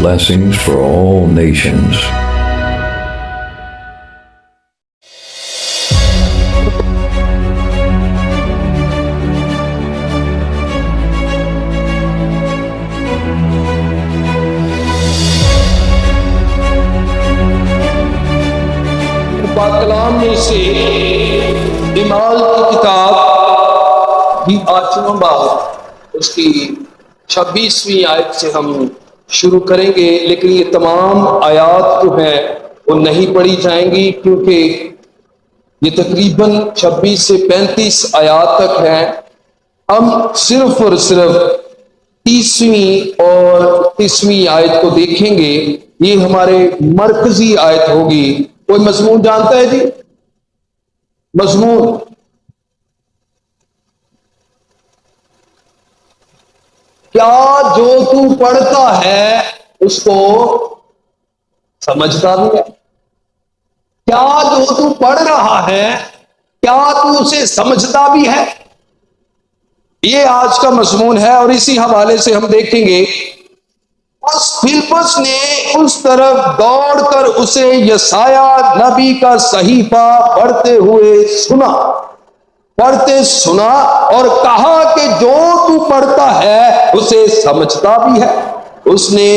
blessings for all nations. پاک کلام میں سے ایمال کی کتاب بھی 8واں باب اس کی 26ویں آیت سے ہم شروع کریں گے، لیکن یہ تمام آیات جو ہیں وہ نہیں پڑھی جائیں گی کیونکہ یہ تقریباً 26 سے 35 آیات تک ہیں۔ ہم صرف اور صرف 30ویں اور 31ویں آیت کو دیکھیں گے، یہ ہمارے مرکزی آیت ہوگی۔ کوئی مضمون جانتا ہے جی؟ مضمون کیا جو تو پڑھتا ہے اس کو سمجھتا بھی ہے؟ کیا جو تو پڑھ رہا ہے کیا تو اسے سمجھتا بھی ہے؟ یہ آج کا مضمون ہے، اور اسی حوالے سے ہم دیکھیں گے اس فلپس نے اس طرف دوڑ کر اسے یسایہ نبی کا صحیفہ پڑھتے سنا اور کہا کہ جو تو پڑھتا ہے اسے سمجھتا بھی ہے۔ اس نے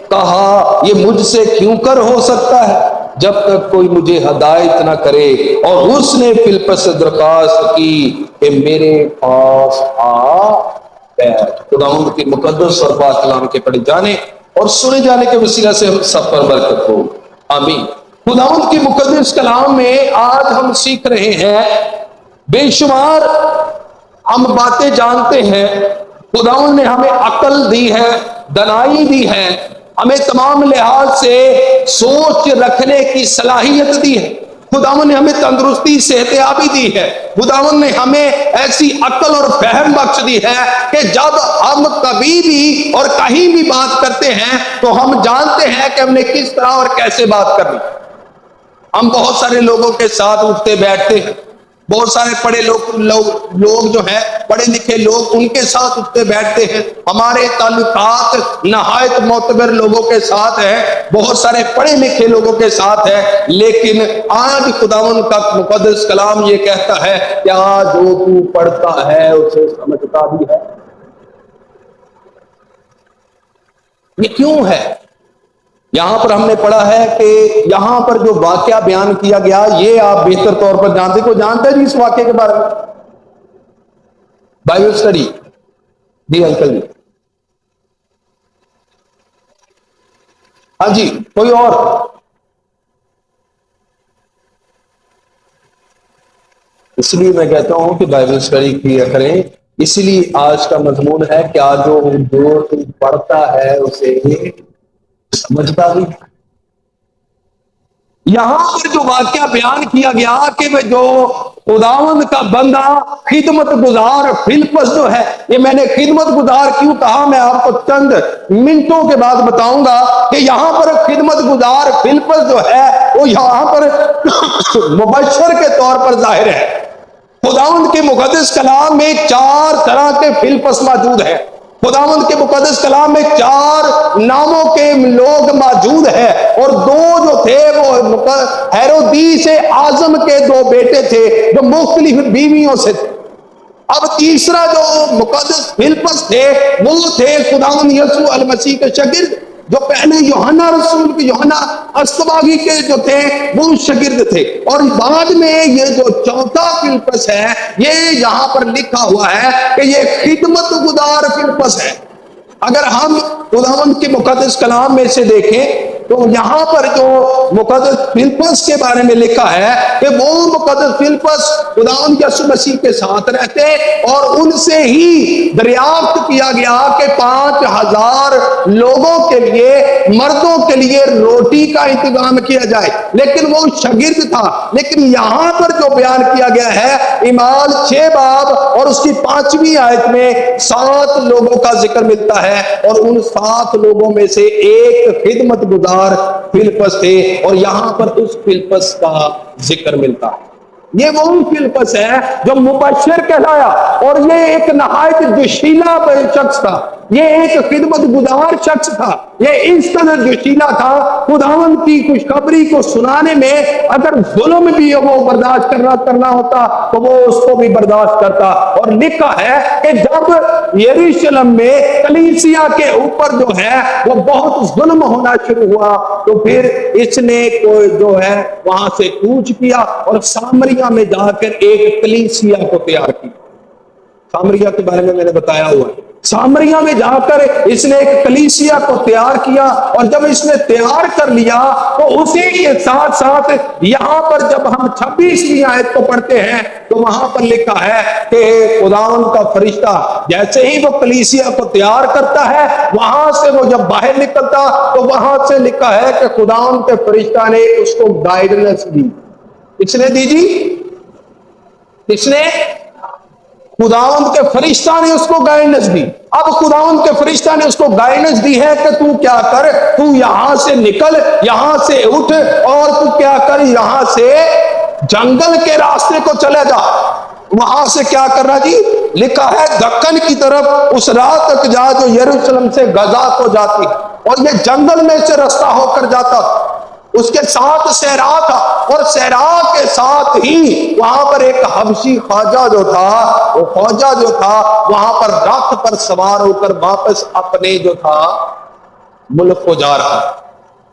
کہا یہ مجھ سے کیوں کر ہو سکتا ہے جب تک کوئی مجھے ہدایت نہ کرے، اور اس نے فلپس سے درخواست کی کہ میرے پاس آ بیٹھ۔ خداوند کے مقدس اور پاک کلام کے پڑھے جانے اور سنے جانے کے وسیلہ سے ہم سب پر برکت ہو، آمین۔ خداوند کے مقدس کلام میں آج ہم سیکھ رہے ہیں، بے شمار ہم باتیں جانتے ہیں، خداوند نے ہمیں عقل دی ہے، دانائی دی ہے، ہمیں تمام لحاظ سے سوچ رکھنے کی صلاحیت دی ہے، خداوند نے ہمیں تندرستی صحتیابی دی ہے، خداوند نے ہمیں ایسی عقل اور فہم بخش دی ہے کہ جب ہم کبھی بھی اور کہیں بھی بات کرتے ہیں تو ہم جانتے ہیں کہ ہم نے کس طرح اور کیسے بات کرنی۔ ہم بہت سارے لوگوں کے ساتھ اٹھتے بیٹھتے ہیں، بہت سارے پڑھے لوگ جو ہیں، پڑھے لکھے لوگ، ان کے ساتھ اٹھتے بیٹھتے ہیں، ہمارے تعلقات نہایت معتبر لوگوں کے ساتھ ہیں، بہت سارے پڑھے لکھے لوگوں کے ساتھ ہیں، لیکن آج خداوند کا مقدس کلام یہ کہتا ہے کیا جو تو پڑھتا ہے اسے سمجھتا بھی ہے؟ یہ کیوں ہے؟ یہاں پر ہم نے پڑھا ہے کہ یہاں پر جو واقعہ بیان کیا گیا، یہ آپ بہتر طور پر جانتے، کوئی جانتا ہے جی اس واقعے کے بارے میں؟ بائبل اسٹڈی جی انکل جی، ہاں جی، کوئی اور؟ اس لیے میں کہتا ہوں کہ بائبل اسٹڈی کیا کریں، اسی لیے آج کا مضمون ہے کیا جو تم پڑھتا ہے اسے سمجھتا بھی۔ یہاں پر جو واقعہ بیان کیا گیا کہ جو خداوند کا بندہ خدمت گزار فلپس جو ہے، یہ میں نے خدمت گزار کیوں کہا میں آپ کو چند منٹوں کے بعد بتاؤں گا کہ یہاں پر خدمت گزار فلپس جو ہے وہ یہاں پر مبشر کے طور پر ظاہر ہے۔ خداوند کے مقدس کلام میں 4 طرح کے فلپس موجود ہیں، خداوند کے مقدس کلام میں 4 ناموں کے لوگ موجود ہیں، اور 2 جو تھے وہ ہیرودیس اعظم کے 2 بیٹے تھے جو مختلف بیویوں سے تھے۔ اب تیسرا جو مقدس فلپس تھے وہ تھے خداوند یسوع المسیح کے شاگرد، جو پہلے یوحنا رسول کے یوحنا اسباغی کے جو تھے وہ شاگرد تھے، اور بعد میں یہ جو چوتھا فلپس ہے یہ یہاں پر لکھا ہوا ہے کہ یہ خدمت گزار فلپس ہے۔ اگر ہم خداوند کے مقدس کلام میں سے دیکھیں تو یہاں پر جو مقدس فلپس کے بارے میں لکھا ہے کہ وہ مقدس فلپس خداوند یسوع مسیح کے ساتھ رہتے، اور ان سے ہی دریافت کیا گیا کہ 5000 لوگوں کے لیے، مردوں کے لیے روٹی کا انتظام کیا جائے، لیکن وہ شاگرد تھا۔ لیکن یہاں پر جو بیان کیا گیا ہے اعمال 6 باب اور اس کی 5ویں آیت میں 7 لوگوں کا ذکر ملتا ہے، اور ان 7 لوگوں میں سے ایک خدمت گزار فلپس تھے، اور یہاں پر اس فلپس کا ذکر ملتا ہے۔ یہ وہ فلپس ہے جو مبشر کہلایا، اور یہ ایک نہایت جشیلا شخص تھا، یہ ایک خدمت گزار شخص تھا، یہ اس قدر جوشیلا تھا، خداوند کی خوشخبری کو سنانے میں اگر ظلم بھی وہ برداشت کرنا ہوتا تو وہ اس کو بھی برداشت کرتا۔ اور لکھا ہے کہ جب یروشلم میں کلیسیا کے اوپر جو ہے وہ بہت ظلم ہونا شروع ہوا تو پھر اس نے کوئی جو ہے وہاں سے کوچ کیا اور سامریا میں جا کر ایک کلیسیا کو تیار کیا۔ سامریا کے بارے میں نے بتایا ہوا ہے، سامریا میں جا کر اس نے ایک کلیسیا کو تیار کیا، اور جب اس نے تیار کر لیا تو اسی کے ساتھ ساتھ یہاں پر جب ہم 26ویں آیت کو پڑھتے ہیں تو وہاں پر لکھا ہے کہ خداوند کا فرشتہ جیسے ہی وہ کلیسیا کو تیار کرتا ہے، وہاں سے وہ جب باہر نکلتا تو وہاں سے لکھا ہے کہ خداوند کے فرشتہ نے اس کو گائیڈنس دی۔ اس نے دی جی، اس نے خداوند کے فرشتہ نے اس کو گائیڈنس دی۔ اب خداوند کے فرشتہ نے اس کو گائیڈنس دی ہے کہ تو کیا کر، تو یہاں سے نکل، یہاں سے اٹھ، اور تو کیا کر، یہاں سے جنگل کے راستے کو چلے جا۔ وہاں سے کیا کرنا جی؟ لکھا ہے دکن کی طرف اس راہ تک جا جو یروشلم سے غزہ کو جاتی، اور یہ جنگل میں سے رستہ ہو کر جاتا۔ اس کے ساتھ صحرا تھا، اور صحرا کے ساتھ ہی وہاں پر ایک حبشی خواجہ جو تھا، وہ خواجہ جو تھا وہاں پر رتھ پر سوار ہو کر واپس اپنے جو تھا ملک کو جا رہا۔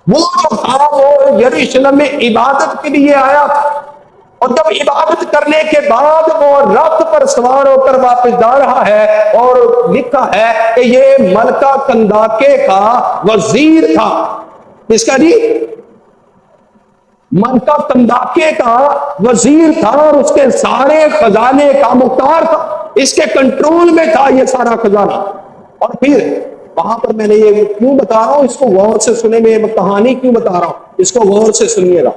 وہ جو تھا وہ یروشلم میں عبادت کے لیے آیا تھا، اور جب عبادت کرنے کے بعد وہ رتھ پر سوار ہو کر واپس جا رہا ہے، اور لکھا ہے کہ یہ ملکہ کنداکے کا وزیر تھا۔ اس کا جی ملکہ کنداکے کا وزیر تھا، اور اس کے سارے خزانے کا مختار تھا، اس کے کنٹرول میں تھا یہ سارا خزانہ۔ اور پھر وہاں پر میں نے یہ کیوں بتا رہا ہوں، اس کو غور سے سنے، میں یہ کہانی کیوں بتا رہا ہوں، اس کو غور سے سنیے گا۔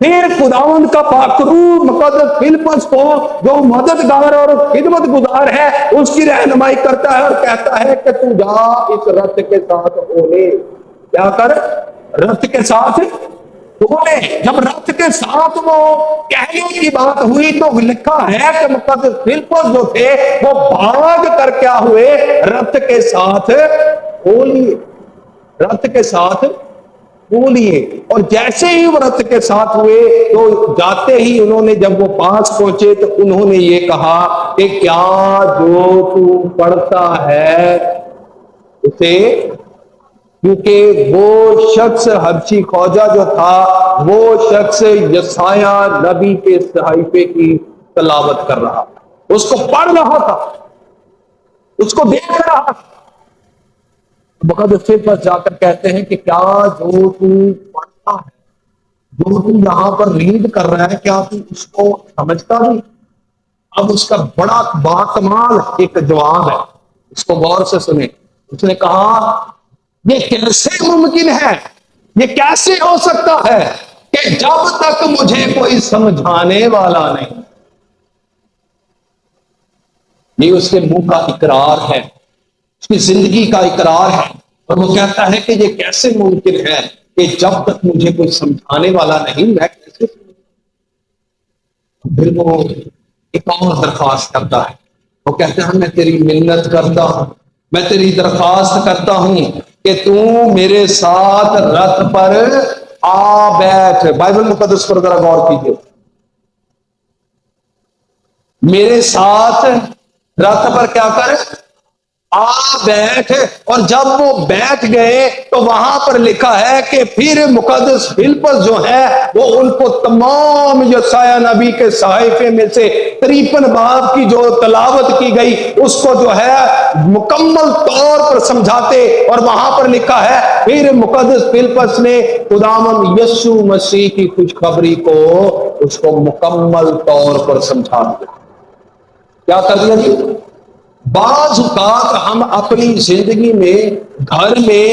پھر خداوند کا پاکرو مقدس فلپس کو جو مددگار اور خدمت گزار ہے اس کی رہنمائی کرتا ہے اور کہتا ہے کہ تو جا اس رتھ کے ساتھ اولے، کیا کر، رتھ کے ساتھ اولے۔ جب رتھ کے ساتھ وہ کہنے کی بات ہوئی تو لکھا ہے کہ مقدس فلپس جو تھے وہ بھاگ کر کیا ہوئے، رتھ کے ساتھ اولیے، رتھ کے ساتھ بولیے۔ اور جیسے ہی وہ رتھ کے ساتھ ہوئے تو جاتے ہی انہوں نے جب وہ پاس پہنچے تو انہوں نے یہ کہا کہ کیا جو تو پڑھتا ہے اسے، کیونکہ وہ شخص حبشی خواجہ جو تھا وہ شخص یسایہ نبی کے صحیفے کی تلاوت کر رہا تھا، اس کو پڑھ رہا تھا، اس کو دیکھ رہا تھا۔ مقدس فلپس جا کر کہتے ہیں کہ کیا جو تو پڑھتا ہے، جو تو یہاں پر ریڈ کر رہا ہے، کیا تو اس کو سمجھتا نہیں؟ اب اس کا بڑا باکمال ایک جواب ہے، اس کو غور سے سنیں۔ اس نے کہا یہ کیسے ممکن ہے، یہ کیسے ہو سکتا ہے کہ جب تک مجھے کوئی سمجھانے والا نہیں۔ یہ اس کے منہ کا اقرار ہے، اس کی زندگی کا اقرار ہے، اور وہ کہتا ہے کہ یہ کیسے ممکن ہے کہ جب تک مجھے کوئی سمجھانے والا نہیں میں کیسے سمجھوں۔ پھر وہ ایک اور درخواست کرتا ہے، وہ کہتا ہے میں تیری منت کرتا ہوں، میں تیری درخواست کرتا ہوں کہ تو میرے ساتھ رتھ پر آ بیٹھ۔ بائبل مقدس پر ذرا غور کیجیے، میرے ساتھ رتھ پر کیا کر، آ بیٹھ۔ اور جب وہ بیٹھ گئے تو وہاں پر لکھا ہے کہ پھر مقدس فلپس جو ہے وہ ان کو تمام یسایہ نبی کے صحیفے میں سے 53 باب کی جو تلاوت کی گئی اس کو جو ہے مکمل طور پر سمجھاتے، اور وہاں پر لکھا ہے پھر مقدس فلپس نے خداوند یسوع مسیح کی خوشخبری کو اس کو مکمل طور پر سمجھا دیا۔ کیا کر دیا جی؟ بعض اوقات ہم اپنی زندگی میں گھر میں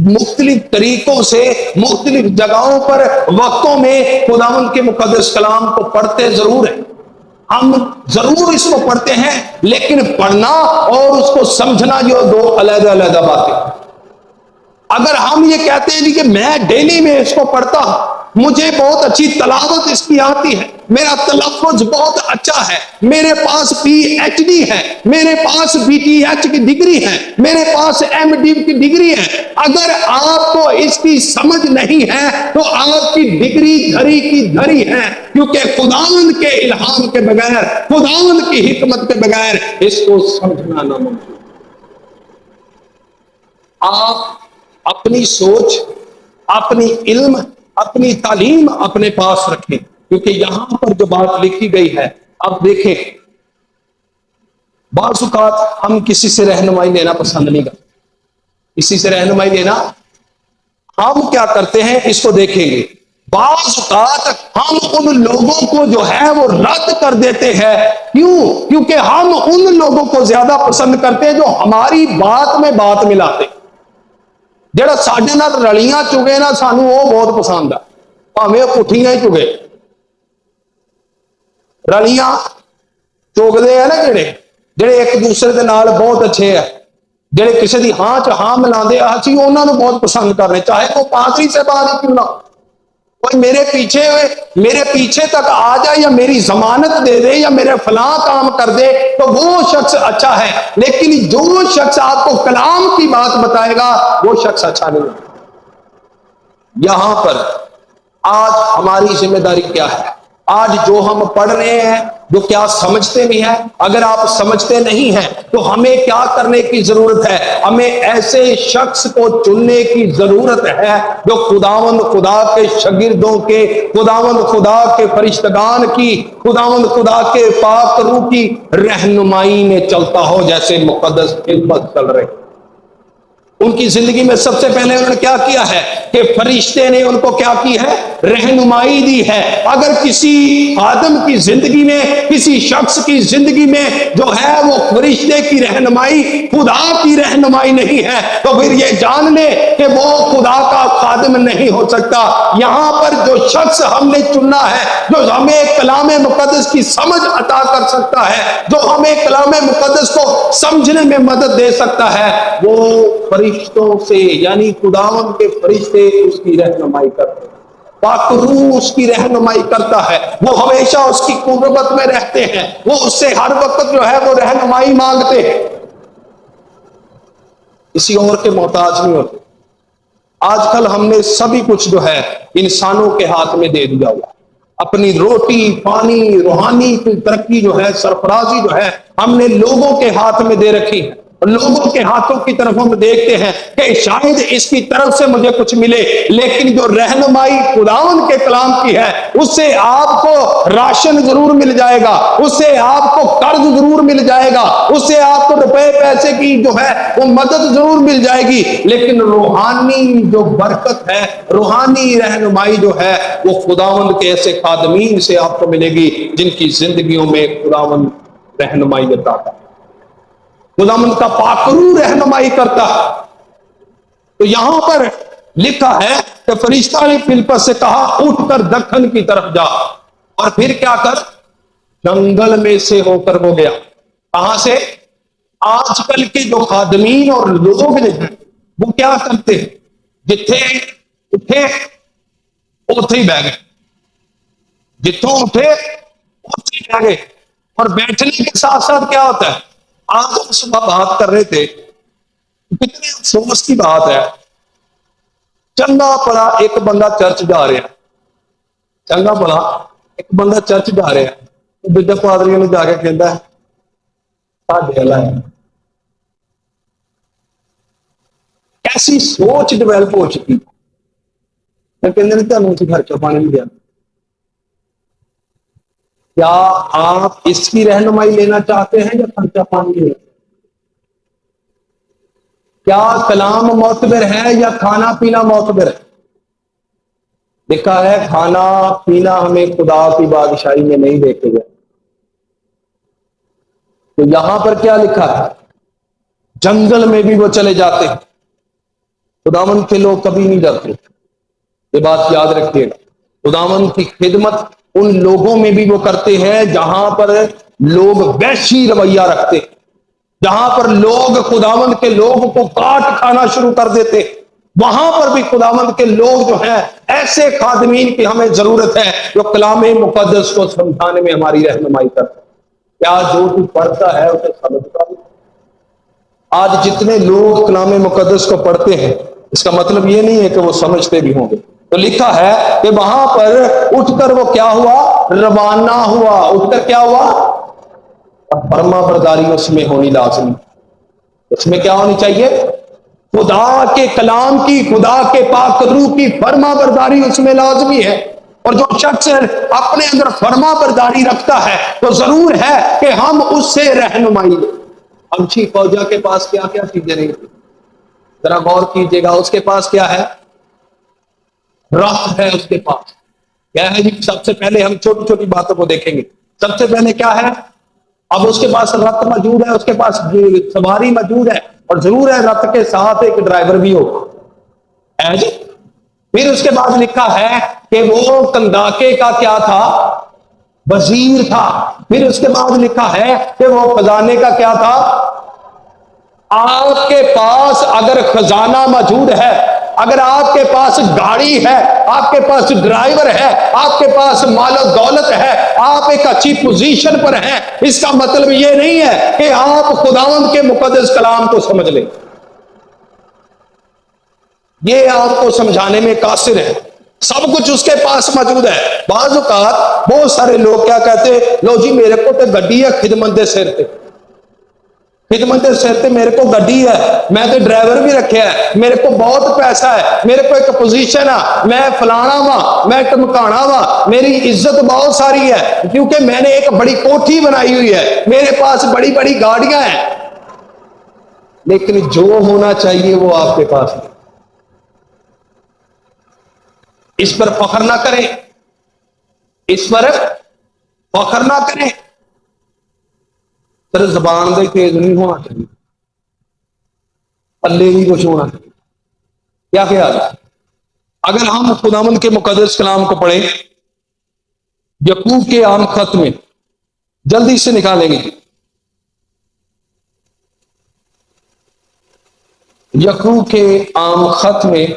مختلف طریقوں سے مختلف جگہوں پر وقتوں میں خداوند کے مقدس کلام کو پڑھتے ضرور ہیں، ہم ضرور اس کو پڑھتے ہیں، لیکن پڑھنا اور اس کو سمجھنا جو دو علیحدہ علیحدہ باتیں۔ اگر ہم یہ کہتے ہیں کہ میں ڈیلی میں اس کو پڑھتا ہوں، مجھے بہت اچھی تلاوت اس کی آتی ہے، میرا تلفظ بہت اچھا ہے، میرے پاس پی ایچ ڈی ہے، میرے پاس بی ٹی ایچ کی ڈگری ہے، میرے پاس ایم ڈی کی ڈگری ہے۔ اگر آپ کو اس کی سمجھ نہیں ہے تو آپ کی ڈگری دھری کی دھری ہے، کیونکہ خداوند کے الہام کے بغیر، خداوند کی حکمت کے بغیر اس کو سمجھنا ناممکن۔ آپ اپنی سوچ، اپنی علم، اپنی تعلیم اپنے پاس رکھیں، کیونکہ یہاں پر جو بات لکھی گئی ہے، اب دیکھیں، بعض اوقات ہم کسی سے رہنمائی لینا پسند نہیں کرتے، کسی سے رہنمائی لینا ہم کیا کرتے ہیں اس کو دیکھیں گے۔ بعض اوقات ہم ان لوگوں کو جو ہے وہ رد کر دیتے ہیں، کیونکہ ہم ان لوگوں کو زیادہ پسند کرتے ہیں جو ہماری بات میں بات ملاتے ہیں۔ جڑا ساڈے نال رلیاں چگے نا، سانو وہ بہت پسند ہے، بھاویں پٹھیاں ہی چگے۔ رلیاں چوگدے ہیں نا جڑے ایک دوسرے دے نال بہت اچھے ہیں، جڑے کسی دی ہاں چ ہاں ملاندے، اسی انہاں نو بہت پسند کر رہے، چاہے وہ پادری صاحب ہی کیوں نہ، کوئی میرے پیچھے تک آ جائے یا میری ضمانت دے دے یا میرے فلاں کام کر دے تو وہ شخص اچھا ہے، لیکن جو شخص آپ کو کلام کی بات بتائے گا وہ شخص اچھا نہیں ہے۔ یہاں پر آج ہماری ذمہ داری کیا ہے؟ آج جو ہم پڑھ رہے ہیں، جو کیا سمجھتے بھی ہیں، اگر آپ سمجھتے نہیں ہیں تو ہمیں کیا کرنے کی ضرورت ہے؟ ہمیں ایسے شخص کو چننے کی ضرورت ہے جو خداوند خدا کے شاگردوں کے، خداوند خدا کے فرشتگان کی، خداوند خدا کے پاک روح کی رہنمائی میں چلتا ہو، جیسے مقدس خدمت چل رہے۔ ان کی زندگی میں سب سے پہلے انہوں نے کیا کیا ہے کہ فرشتے نے ان کو کیا کی ہے؟ رہنمائی دی ہے۔ اگر کسی آدم کی زندگی میں، کسی شخص کی زندگی میں جو ہے وہ فرشتے کی رہنمائی، خدا کی رہنمائی نہیں ہے، تو پھر یہ جان لے کہ وہ خدا کا خادم نہیں ہو سکتا۔ یہاں پر جو شخص ہم نے چننا ہے، جو ہمیں کلام مقدس کی سمجھ عطا کر سکتا ہے، جو ہمیں کلام مقدس کو سمجھنے میں مدد دے سکتا ہے، وہ فرشتوں سے، یعنی خداوند کے فرشتے اس کی رہنمائی کرتے ہیں، پاک روح اس کی رہنمائی کرتا ہے، وہ ہمیشہ اس کی قربت میں رہتے ہیں، وہ اس سے ہر وقت جو ہے وہ رہنمائی مانگتے ہیں، کسی اور کے محتاج نہیں ہوتے۔ آج کل ہم نے سبھی کچھ جو ہے انسانوں کے ہاتھ میں دے دیا ہوا، اپنی روٹی پانی، روحانی ترقی جو ہے، سرفرازی جو ہے، ہم نے لوگوں کے ہاتھ میں دے رکھی ہے، اور لوگوں کے ہاتھوں کی طرف ہم دیکھتے ہیں کہ شاید اس کی طرف سے مجھے کچھ ملے، لیکن جو رہنمائی خداوند کے کلام کی ہے، اس سے آپ کو راشن ضرور مل جائے گا، اس سے آپ کو قرض ضرور مل جائے گا، اس سے آپ کو روپے پیسے کی جو ہے وہ مدد ضرور مل جائے گی، لیکن روحانی جو برکت ہے، روحانی رہنمائی جو ہے، وہ خداوند کے ایسے خادمین سے آپ کو ملے گی جن کی زندگیوں میں خداوند رہنمائی دیتا ہے، خداوند کا پاک روح رہنمائی کرتا ہے۔ تو یہاں پر لکھا ہے کہ فرشتہ نے فلپس سے کہا، اٹھ کر دکن کی طرف جا، اور پھر کیا کر؟ جنگل میں سے ہو کر وہ گیا۔ کہاں سے؟ آج کل کے جو خادمین اور لوگ ہیں وہ کیا کرتے ہیں؟ جتھے اٹھے اوتھے ہی بہ گئے، جتوں اٹھے اوتھے ہی بہ گئے، اور بیٹھنے کے ساتھ ساتھ کیا ہوتا ہے؟ آج ہم صبح بات کر رہے تھے، کتنے افسوس کی بات ہے، چنگا پڑا ایک بندہ چرچ جا رہا ہے، چنگا پڑا ایک بندہ چرچ جا رہا ہے، بڑے پادریوں نے جا کے کہتا ہے ساڈے اللہ ہے۔ کیسی سوچ ڈیولپ ہو چکی، کہتے تمہیں خرچہ پانی نہیں دیا۔ کیا آپ اس کی رہنمائی لینا چاہتے ہیں یا خرچہ پانی لینا؟ کیا کلام معتبر ہے یا کھانا پینا معتبر ہے؟ لکھا ہے کھانا پینا ہمیں خدا کی بادشاہی میں نہیں دیکھے گا۔ تو یہاں پر کیا لکھا ہے؟ جنگل میں بھی وہ چلے جاتے ہیں، خداوند کے لوگ کبھی نہیں جاتے، یہ بات یاد رکھیے گا۔ خداوند کی خدمت ان لوگوں میں بھی وہ کرتے ہیں جہاں پر لوگ وحشی رویہ رکھتے ہیں، جہاں پر لوگ خداوند کے لوگ کو کاٹ کھانا شروع کر دیتے، وہاں پر بھی خداوند کے لوگ جو ہیں ایسے خادمین کی ہمیں ضرورت ہے جو کلام مقدس کو سمجھانے میں ہماری رہنمائی کرتے ہیں۔ کیا جو تو پڑھتا ہے اسے سمجھتا بھی؟ آج جتنے لوگ کلام مقدس کو پڑھتے ہیں اس کا مطلب یہ نہیں ہے کہ وہ سمجھتے بھی ہوں گے۔ تو لکھا ہے کہ وہاں پر اٹھ کر وہ کیا ہوا؟ روانہ ہوا۔ اٹھ کر کیا ہوا؟ فرما برداری اس میں ہونی لازمی۔ اس میں کیا ہونی چاہیے؟ خدا کے کلام کی، خدا کے پاک روح کی فرما برداری اس میں لازمی ہے۔ اور جو شخص اپنے اندر فرما برداری رکھتا ہے تو ضرور ہے کہ ہم اس سے رہنمائی لیں۔ امچی فوجا کے پاس کیا کیا چیزیں نہیں تھی؟ ذرا غور کیجئے گا، اس کے پاس کیا ہے؟ رخت ہے اس کے پاس۔ کیا ہے جی؟ سب سے پہلے ہم چھوٹی چھوٹی باتوں کو دیکھیں گے۔ سب سے پہلے کیا ہے؟ اب اس کے پاس رتھ موجود ہے، اس کے پاس سواری موجود ہے، اور ضرور ہے رتھ کے ساتھ ایک ڈرائیور بھی ہو ہے جی۔ پھر اس کے بعد لکھا ہے کہ وہ کنداکے کا کیا تھا؟ وزیر تھا۔ پھر اس کے بعد لکھا ہے کہ وہ خزانے کا کیا تھا؟ آپ کے پاس اگر خزانہ موجود ہے، اگر آپ کے پاس گاڑی ہے، آپ کے پاس ڈرائیور ہے، آپ کے پاس مال و دولت ہے، آپ ایک اچھی پوزیشن پر ہیں، اس کا مطلب یہ نہیں ہے کہ آپ خداوند کے مقدس کلام کو سمجھ لیں۔ یہ آپ کو سمجھانے میں قاصر ہے۔ سب کچھ اس کے پاس موجود ہے۔ بعض اوقات بہت سارے لوگ کیا کہتے؟ لو جی میرے کو تو گڈی ہے، خدمت دے سر تے، خدمت دے سر تے میرے کو گڈی ہے، میں تو ڈرائیور بھی رکھے ہے، میرے کو بہت پیسہ ہے، میرے کو ایک پوزیشن ہے، میں فلانا وا، میں ٹمکانا وا، میری عزت بہت ساری ہے کیونکہ میں نے ایک بڑی کوٹھی بنائی ہوئی ہے، میرے پاس بڑی بڑی گاڑیاں ہیں۔ لیکن جو ہونا چاہیے وہ آپ کے پاس نہیں۔ اس پر فخر نہ کریں، اس پر فخر نہ کریں۔ صرف زبان دے تیز نہیں ہونا چاہیے، پلے بھی کچھ ہونا چاہیے۔ کیا خیال ہے؟ اگر ہم خداوند کے مقدس کلام کو پڑھیں، یعقوب کے عام خط میں جلدی سے نکالیں گے، یعقوب کے عام خط میں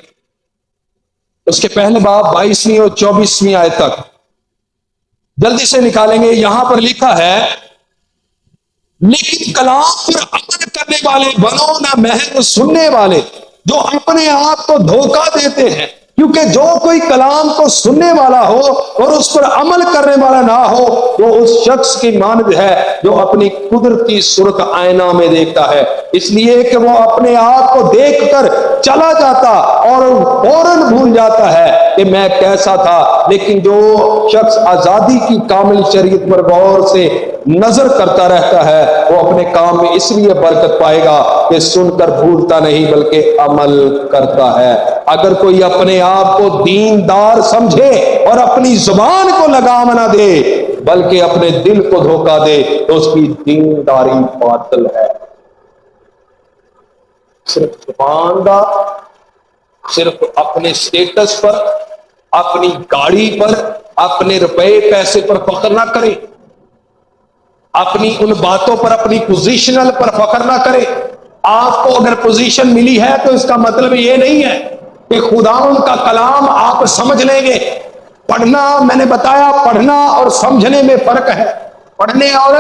اس کے پہلے باب 22ویں اور 24ویں آیت تک جلدی سے نکالیں گے۔ یہاں پر لکھا ہے، لیکن کلام پر عمل کرنے والے بنو نہ محض سننے والے جو اپنے آپ کو دھوکہ دیتے ہیں، کیونکہ جو کوئی کلام کو سننے والا ہو اور اس پر عمل کرنے والا نہ ہو وہ اس شخص کی مانند ہے جو اپنی قدرتی صورت آئینہ میں دیکھتا ہے، اس لیے کہ وہ اپنے آپ کو دیکھ کر چلا جاتا اور فوراً بھول جاتا ہے کہ میں کیسا تھا۔ لیکن جو شخص آزادی کی کامل شریعت پر غور سے نظر کرتا رہتا ہے وہ اپنے کام میں اس لیے برکت پائے گا کہ سن کر بھولتا نہیں بلکہ عمل کرتا ہے۔ اگر کوئی اپنے آپ کو دیندار سمجھے اور اپنی زبان کو لگام نہ دے بلکہ اپنے دل کو دھوکہ دے تو اس کی دینداری باطل ہے۔ صرف زبان دا، صرف اپنے سٹیٹس پر، اپنی گاڑی پر، اپنے روپے پیسے پر فخر نہ کرے، اپنی ان باتوں پر، اپنی پوزیشنل پر فخر نہ کرے۔ آپ کو اگر پوزیشن ملی ہے تو اس کا مطلب یہ نہیں ہے کہ خداوند کا کلام آپ سمجھ لیں گے۔ پڑھنا، میں نے بتایا پڑھنا اور سمجھنے میں فرق ہے، پڑھنے اور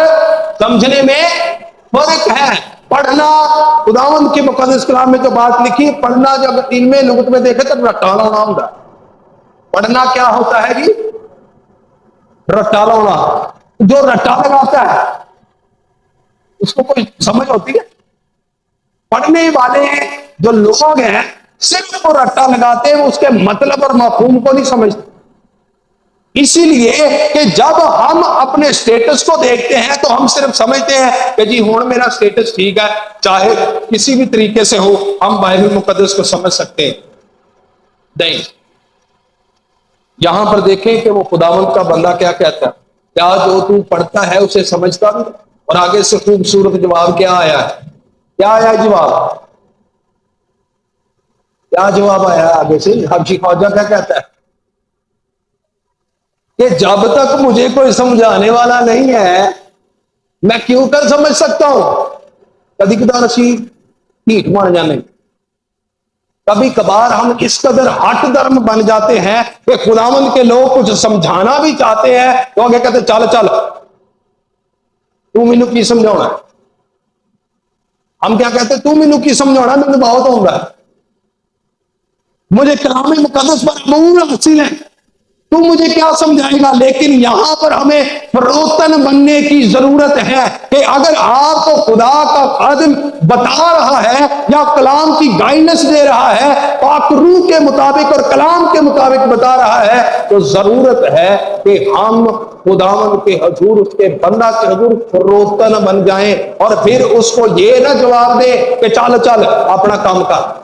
سمجھنے میں فرق ہے۔ پڑھنا، خداوند کے مقدس کلام میں جو بات لکھی، پڑھنا جب ان میں لغت میں دیکھے تو رٹالا ہونا ہوتا ہے۔ پڑھنا کیا ہوتا ہے جی؟ رٹالا ہونا۔ جو رٹا لگاتا ہے اس کو کوئی سمجھ ہوتی ہے؟ پڑھنے والے جو لوگ ہیں صرف وہ رٹا لگاتے ہیں، اس کے مطلب اور مفہوم کو نہیں سمجھتے۔ اسی لیے کہ جب ہم اپنے سٹیٹس کو دیکھتے ہیں تو ہم صرف سمجھتے ہیں کہ جی ہوں میرا سٹیٹس ٹھیک ہے، چاہے کسی بھی طریقے سے ہو ہم بائبل مقدس کو سمجھ سکتے ہیں۔ نہیں، یہاں پر دیکھیں کہ وہ خداوند کا بندہ کیا کہتا ہے، کیا جو تو پڑھتا ہے اسے سمجھتا بھی؟ اور آگے سے خوبصورت جواب کیا آیا ہے؟ کیا آیا جواب؟ کیا جواب آیا آگے سے؟ حبشی خواجہ کیا کہتا ہے کہ جب تک مجھے کوئی سمجھانے والا نہیں ہے میں کیوں کر سمجھ سکتا ہوں؟ کدی کدار اسی ٹھیٹ مان جانے، کبھی کبھار ہم اس قدر ہٹ درم بن جاتے ہیں کہ خداوند کے لوگ کچھ سمجھانا بھی چاہتے ہیں تو آگے کہتے چل چل تو مینو کی سمجھانا ہے. ہم کیا کہتے تو مینو کی سمجھانا, مجھے بہت ہوگا, مجھے کلام مقدس پر امور حاصل ہے, تو مجھے کیا سمجھائے گا. لیکن یہاں پر ہمیں فروتن بننے کی ضرورت ہے کہ اگر آپ کو خدا کا خادم بتا رہا ہے یا کلام کی گائیڈنس دے رہا ہے, پاک روح کے مطابق اور کلام کے مطابق بتا رہا ہے, تو ضرورت ہے کہ ہم خداوند کے حضور, اس کے بندہ کے حضور فروتن بن جائیں, اور پھر اس کو یہ نہ جواب دے کہ چل چل اپنا کام کر.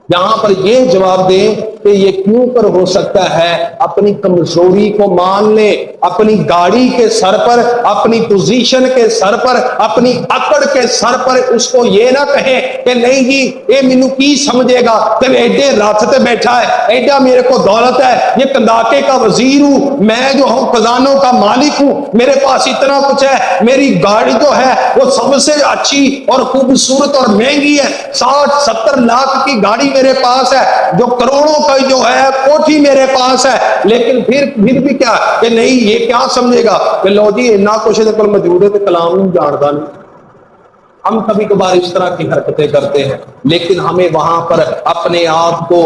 یہاں پر یہ جواب دیں کہ یہ کیوں کر ہو سکتا ہے. اپنی کمزوری کو مان لے, اپنی گاڑی کے سر پر, اپنی پوزیشن کے سر پر, اپنی اکڑ کے سر پر اس کو یہ نہ کہیں کہ نہیں جی یہ مینو کی سمجھے گا, تو ایڈے راتھ تے بیٹھا ہے, ایڈا میرے کو دولت ہے, یہ کنداکے کا وزیر ہوں, میں جو ہوں خزانوں کا مالک ہوں, میرے پاس اتنا کچھ ہے, میری گاڑی جو ہے وہ سب سے اچھی اور خوبصورت اور مہنگی ہے, 60-70 لاکھ کی گاڑی میرے پاس ہے, جو کروڑوں کا جو ہے کوٹھی میرے پاس ہے. لیکن پھر بھی کیا کہ نہیں, یہ کیا سمجھے گا کہ لو جی اتنا کچھ کل موجود ہے تو کلام نہیں جانتا نہیں. ہم کبھی کبھار اس طرح کی حرکتیں کرتے ہیں, لیکن ہمیں وہاں پر اپنے آپ کو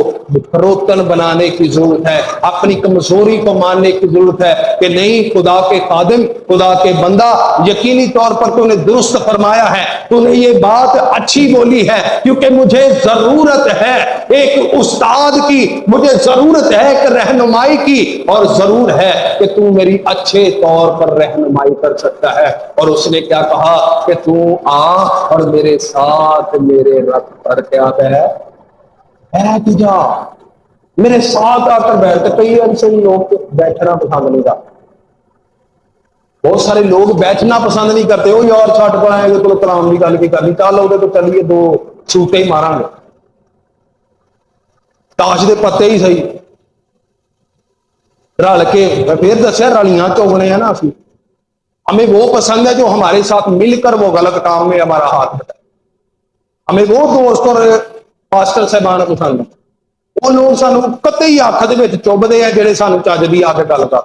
فروتن بنانے کی ضرورت ہے, اپنی کمزوری کو ماننے کی ضرورت ہے کہ نہیں خدا کے خادم, خدا کے بندہ, یقینی طور پر تو نے درست فرمایا ہے, تو نے یہ بات اچھی بولی ہے, کیونکہ مجھے ضرورت ہے ایک استاد کی, مجھے ضرورت ہے ایک رہنمائی کی, اور ضرور ہے کہ تو میری اچھے طور پر رہنمائی کر سکتا ہے. اور اس نے کیا کہا کہ تو آ اور میرے ساتھ میرے رتھ پر کیا بیٹھ جا, میرے ساتھ آ کر بیٹھ. کئی ایسے لوگ بیٹھنا پسند نہیں کرتے, بہت سارے لوگ بیٹھنا پسند نہیں کرتے. وہ یار چھٹ پر آئے گے تو کلام کی گل کی کرنی, چل ہوگا تو چلیے دو سوٹے ہی مارا گے, تاش دے پتے ہی صحیح رل کے. پھر دسیا رلیاں چوگنے ہیں نا, اسی ہمیں وہ پسند ہے جو ہمارے ساتھ مل کر وہ غلط کام میں ہمارا ہاتھ بٹائے. ہمیں وہ دوست اور پاسٹر صاحبان پسند ہے, وہ لوگ سانو قطعی آنکھ دے وچ چبھدے ہیں جڑے سانو چج دی آ کے گل کر.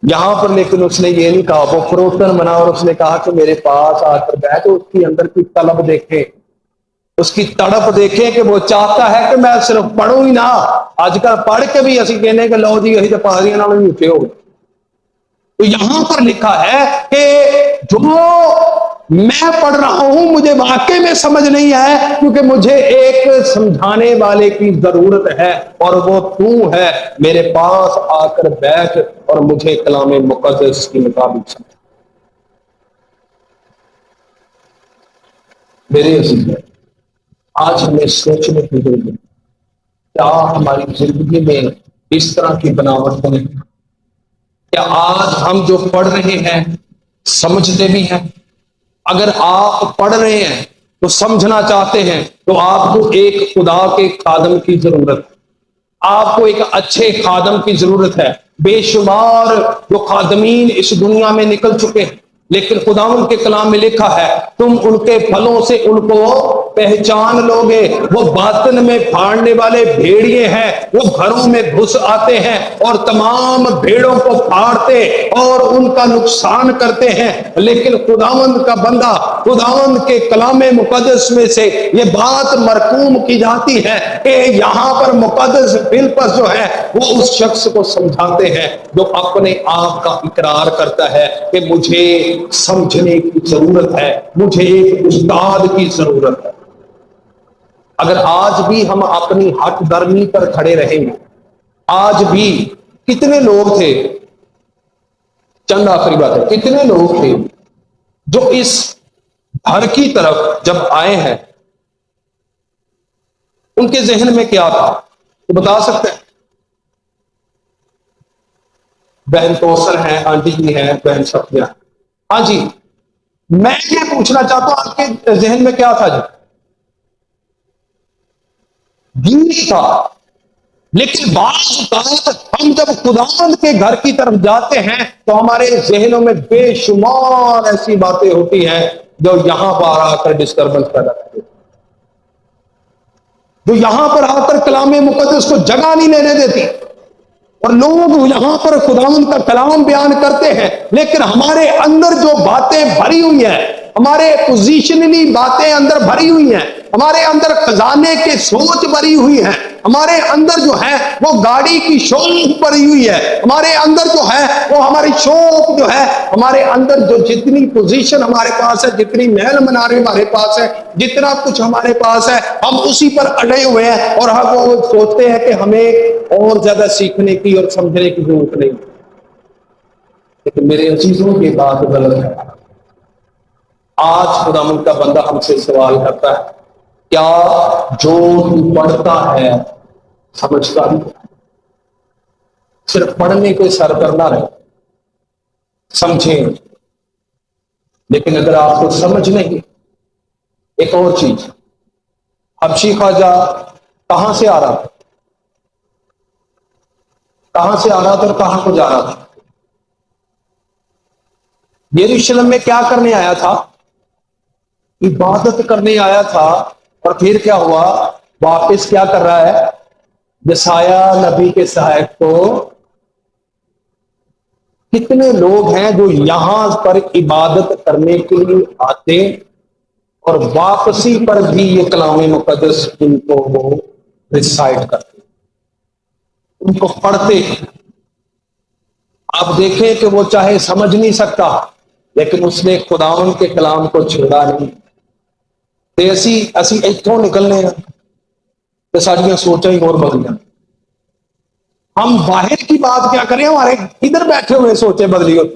یہاں پر لیکن اس نے یہ نہیں کہا, وہ فروتن بنا, اور اس نے کہا کہ میرے پاس آ کر بیٹھ. اس کی اندر کی طلب دیکھیں, اس کی تڑپ دیکھیں کہ وہ چاہتا ہے کہ میں صرف پڑھوں ہی نہ. آج کل پڑھ کے بھی اسی کہنے کہ لو جی اسی تو پادریاں نال بھی اٹھے ہو. تو یہاں پر لکھا ہے کہ جو میں پڑھ رہا ہوں مجھے واقعی میں سمجھ نہیں ہے, کیونکہ مجھے ایک سمجھانے والے کی ضرورت ہے, اور وہ تو ہے. میرے پاس آ کر بیٹھ اور مجھے کلام مقدس کے مطابق سمجھ. میرے عزیز ہے, آج ہمیں سوچنے کی ضرورت ہے, کیا ہماری زندگی میں اس طرح کی بناوٹ بنے؟ کیا آج ہم جو پڑھ رہے ہیں سمجھتے بھی ہیں؟ اگر آپ پڑھ رہے ہیں تو سمجھنا چاہتے ہیں تو آپ کو ایک خدا کے خادم کی ضرورت ہے, آپ کو ایک اچھے خادم کی ضرورت ہے. بے شمار جو خادمین اس دنیا میں نکل چکے ہیں, لیکن خداوند کے کلام میں لکھا ہے تم ان کے پھلوں سے ان کو پہچان لو گے. وہ باطن میں پھاڑنے والے بھیڑیے ہیں, وہ گھروں میں گھس آتے ہیں اور تمام بھیڑوں کو پھاڑتے اور ان کا نقصان کرتے ہیں. لیکن خداوند کا بندہ, خداوند کے کلام مقدس میں سے یہ بات مرقوم کی جاتی ہے کہ یہاں پر مقدس فلپس جو ہے وہ اس شخص کو سمجھاتے ہیں جو اپنے آپ کا اقرار کرتا ہے کہ مجھے سمجھنے کی ضرورت ہے, مجھے ایک استاد کی ضرورت ہے. اگر آج بھی ہم اپنی ہٹ درمی پر کھڑے رہیں گے, آج بھی کتنے لوگ تھے, چند آخری بات ہے, کتنے لوگ تھے جو اس گھر کی طرف جب آئے ہیں ان کے ذہن میں کیا تھا تو بتا سکتے ہیں؟ بہن کوثر ہیں, آنٹی جی ہیں, بہن سفیہ. ہاں جی, میں یہ پوچھنا چاہتا ہوں آپ کے ذہن میں کیا تھا جی؟ دین تھا. لیکن بعض اوقات ہم جب خداوند کے گھر کی طرف جاتے ہیں تو ہمارے ذہنوں میں بے شمار ایسی باتیں ہوتی ہیں جو یہاں پر آ کر ڈسٹربنس پیدا کرتی ہیں. جو یہاں پر آ کر کلام مقدس کو جگہ نہیں لینے دیتی، اور لوگ یہاں پر خداوند کا کلام بیان کرتے ہیں، لیکن ہمارے اندر جو باتیں بھری ہوئی ہیں، ہمارے پوزیشنلی باتیں اندر بھری ہوئی ہیں، ہمارے اندر خزانے کی سوچ بھری ہوئی ہے، ہمارے اندر جو ہے وہ گاڑی کی شوق بھری ہوئی ہے، ہمارے اندر جو ہے وہ ہماری شوق جو ہے، ہمارے اندر جو جتنی پوزیشن ہمارے پاس ہے، جتنی محل منارے ہمارے پاس ہے، جتنا کچھ ہمارے پاس ہے، ہم اسی پر اڑے ہوئے ہیں، اور ہم وہ سوچتے ہیں کہ ہمیں اور زیادہ سیکھنے کی اور سمجھنے کی ضرورت نہیں۔ لیکن میرے عزیزوں یہ بات غلط ہے۔ آج خداوند کا بندہ ہم سے سوال کرتا ہے، کیا جو تو پڑھتا ہے سمجھتا بھی ہے؟ صرف پڑھنے کو سر کرنا رہے، سمجھیں، لیکن اگر آپ کو سمجھ نہیں، ایک اور چیز، حبشی خواجہ کہاں سے آ رہا تھا؟ کہاں سے آ رہا تھا اور کہاں کو جا رہا تھا؟ یروشلم میں کیا کرنے آیا تھا؟ عبادت کرنے آیا تھا، اور پھر کیا ہوا؟ واپس کیا کر رہا ہے؟ یسایہ نبی کے صحائف کو۔ کتنے لوگ ہیں جو یہاں پر عبادت کرنے کے لیے آتے، اور واپسی پر بھی یہ کلام مقدس ان کو وہ ریسائٹ کرتے، ان کو پڑھتے ہیں۔ آپ دیکھیں کہ وہ چاہے سمجھ نہیں سکتا، لیکن اس نے خداوند کے کلام کو چھوڑا نہیں۔ ایسی اتوں نکلنے ہیں تو ساڑیاں سوچیں ہی اور بدل جائیں۔ ہم باہر کی بات کیا کریں، ہمارے ادھر بیٹھے ہوئے سوچیں بدلی ہوتی،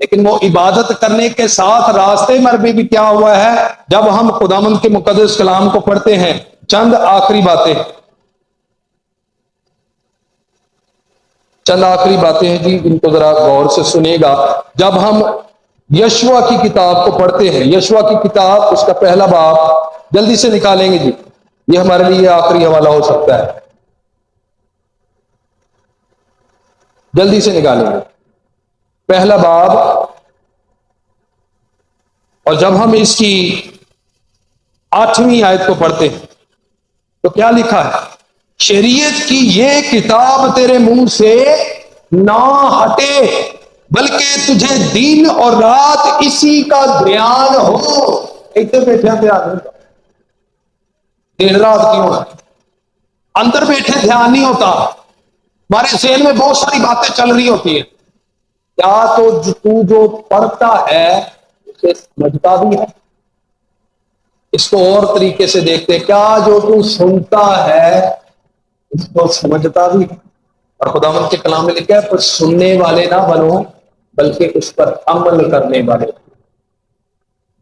لیکن وہ عبادت کرنے کے ساتھ راستے میں بھی کیا ہوا ہے؟ جب ہم خداوند کے مقدس کلام کو پڑھتے ہیں، چند آخری باتیں ہیں جی، ان کو ذرا غور سے سنیے گا۔ جب ہم یشوع کی کتاب کو پڑھتے ہیں، یشوع کی کتاب اس کا پہلا باب جلدی سے نکالیں گے جی، یہ ہمارے لیے آخری حوالہ ہو سکتا ہے، جلدی سے نکالیں گے پہلا باب۔ اور جب ہم اس کی 8ویں آیت کو پڑھتے ہیں تو کیا لکھا ہے؟ شریعت کی یہ کتاب تیرے منہ سے نہ ہٹے، بلکہ تجھے دن اور رات اسی کا دھیان ہو۔ ادھر بیٹھے دھیان ہوتا، دن رات کیوں ہے؟ اندر بیٹھے دھیان نہیں ہوتا، ہمارے ذہن میں بہت ساری باتیں چل رہی ہوتی ہیں۔ کیا تو جو پڑھتا ہے اسے سمجھتا بھی ہے؟ اس کو اور طریقے سے دیکھتے، کیا جو تو سنتا ہے اس کو سمجھتا بھی؟ اور خداوند کے کلام میں لکھا ہے، پر سننے والے نہ بنو بلکہ اس پر عمل کرنے والے۔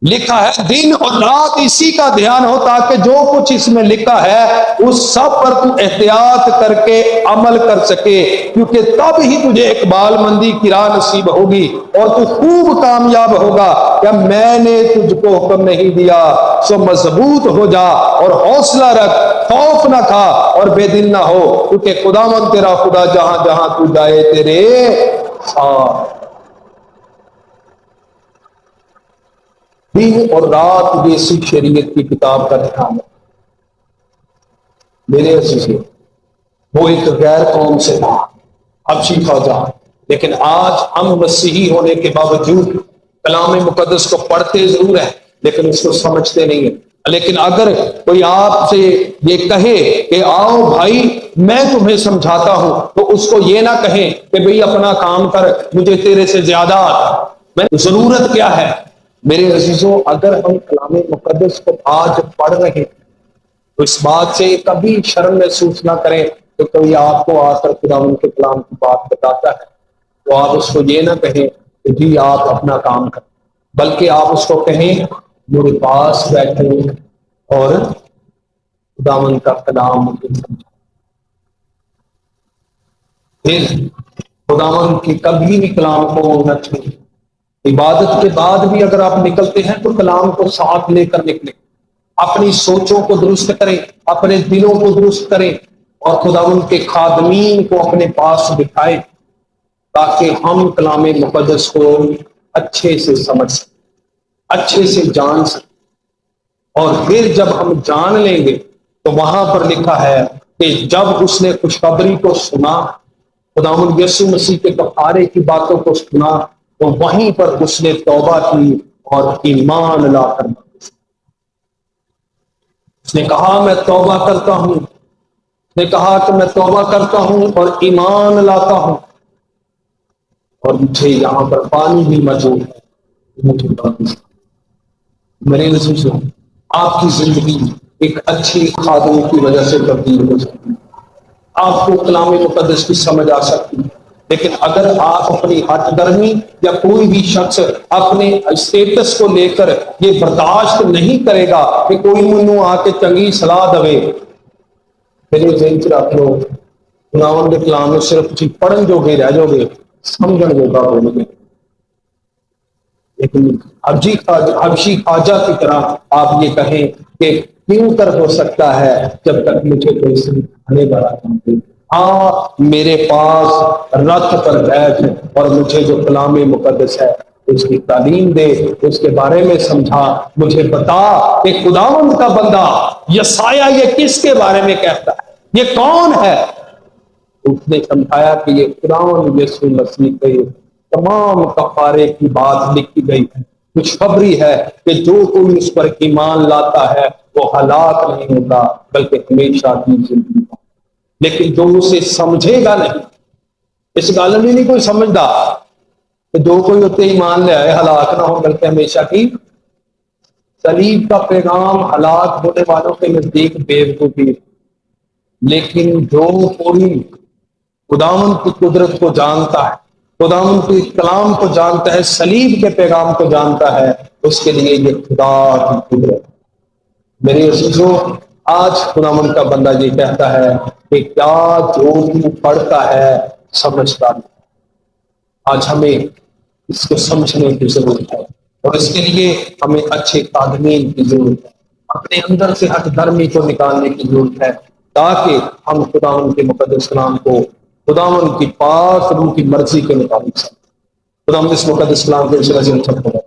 لکھا ہے دن اور رات اسی کا دھیان ہو، تاکہ جو کچھ اس میں لکھا ہے اس سب پر تو احتیاط کر کے عمل کر سکے، کیونکہ تب ہی تجھے اقبال مندی کی راہ نصیب ہوگی اور تو خوب کامیاب ہوگا۔ کیا میں نے تجھ کو حکم نہیں دیا؟ سو مضبوط ہو جا اور حوصلہ رکھ، خوف نہ کھا اور بے دل نہ ہو، کیونکہ خداوند تیرا خدا جہاں جہاں تو جائے تیرے ساتھ۔ دن اور رات جیسی شریعت کی کتاب کا دھیان ہے۔ میرے عزیزو، وہ ایک غیر قوم سے تھا، حبشی خواجہ، لیکن آج ہم مسیحی ہونے کے باوجود کلام مقدس کو پڑھتے ضرور ہیں لیکن اس کو سمجھتے نہیں ہیں۔ لیکن اگر کوئی آپ سے یہ کہے کہ آؤ بھائی میں تمہیں سمجھاتا ہوں، تو اس کو یہ نہ کہیں کہ بھئی اپنا کام کر، مجھے تیرے سے زیادہ آتا۔ میں ضرورت کیا ہے؟ میرے عزیزوں، اگر ہم کلام مقدس کو آج پڑھ رہے ہیں تو اس بات سے کبھی شرم محسوس نہ کریں کہ کوئی آپ کو آ کر خداوند کے کلام کی بات بتاتا ہے تو آپ اس کو یہ نہ کہیں کہ جی آپ اپنا کام کریں، بلکہ آپ اس کو کہیں میرے پاس بیٹھے اور خداوند کا کلام مجھے سمجھا۔ پھر خداوند کی کبھی بھی کلام کو نہ چھوڑیں۔ عبادت کے بعد بھی اگر آپ نکلتے ہیں تو کلام کو ساتھ لے کر نکلیں، اپنی سوچوں کو درست کریں، اپنے دلوں کو درست کریں، اور خداوند کے خادمین کو اپنے پاس بٹھائیں تاکہ ہم کلام مقدس کو اچھے سے سمجھ سکیں، اچھے سے جان سکیں۔ اور پھر جب ہم جان لیں گے تو وہاں پر لکھا ہے کہ جب اس نے خوشخبری کو سنا، خداوند یسوع مسیح کے کفارے کی باتوں کو سنا، تو وہیں پر اس نے توبہ کی اور ایمان لا کر اس نے کہا میں توبہ کرتا ہوں، اس نے کہا کہ میں توبہ کرتا ہوں اور ایمان لاتا ہوں، اور مجھے یہاں پر پانی بھی موجود ہے، مجھے میرے عزیزو، آپ کی زندگی ایک اچھی خادم کی وجہ سے تبدیل ہو سکتی ہے، آپ کو کلام مقدس کی سمجھ آ سکتی ہے، لیکن اگر آپ اپنی ہٹ درمی یا کوئی بھی شخص اپنے اسٹیٹس کو لے کر یہ برداشت نہیں کرے گا کہ کوئی منو آ کے چنگی صلاح دے، میرے ذہن چ رکھ لو خداوند دے کلام میں صرف تسی پڑھن جو گے رہ جاؤ گے، سمجھن جوگا ہو گے، لیکن حبشی خواجہ کی طرح آپ یہ کہیں کہ کیوں کر ہو سکتا ہے جب تک مجھے کوئی سمجھانے والا نہ دے، ہاں میرے پاس رتھ پر بیٹھ اور مجھے جو کلام مقدس ہے اس کی تعلیم دے، اس کے بارے میں سمجھا، مجھے بتا کہ خداوند کا بندہ یسایہ یہ کس کے بارے میں کہتا ہے، یہ کون ہے؟ اس نے سمجھایا کہ یہ خداوند یسوع مسیح کے تمام کفارے کی بات لکھی گئی ہے، خوشخبری ہے کہ جو کوئی اس پر ایمان لاتا ہے وہ ہلاک نہیں ہوتا بلکہ ہمیشہ کی زندگی ہے، لیکن جو اسے سمجھے گا نہیں، اس گل میں نہیں کوئی سمجھدا کہ جو کوئی اتنے ایمان لے آئے ہلاک نہ ہو بلکہ ہمیشہ کی، صلیب کا پیغام ہلاک ہونے والوں کے نزدیک بے وقوفی، لیکن جو کوئی خداوند کی قدرت کو جانتا ہے، خداوند کے کلام کو جانتا ہے، صلیب کے پیغام کو جانتا ہے، اس کے لیے یہ خدا کی قدرت۔ میرے عزیزو، آج خداوند کا بندہ یہ کہتا ہے کہ کیا جو تو پڑھتا ہے سمجھتا نہیں، آج ہمیں اس کو سمجھنے کی ضرورت ہے، اور اس کے لیے ہمیں اچھے خادمین کی ضرورت ہے، اپنے اندر سے ہٹ درمی کو نکالنے کی ضرورت ہے، تاکہ ہم خداوند کے مقدس کلام کو خداوند کی پاک روح کی مرضی کے مطابق سمجھیں۔ خداوند اس مقدس کلام کے سلسلے میں سب کو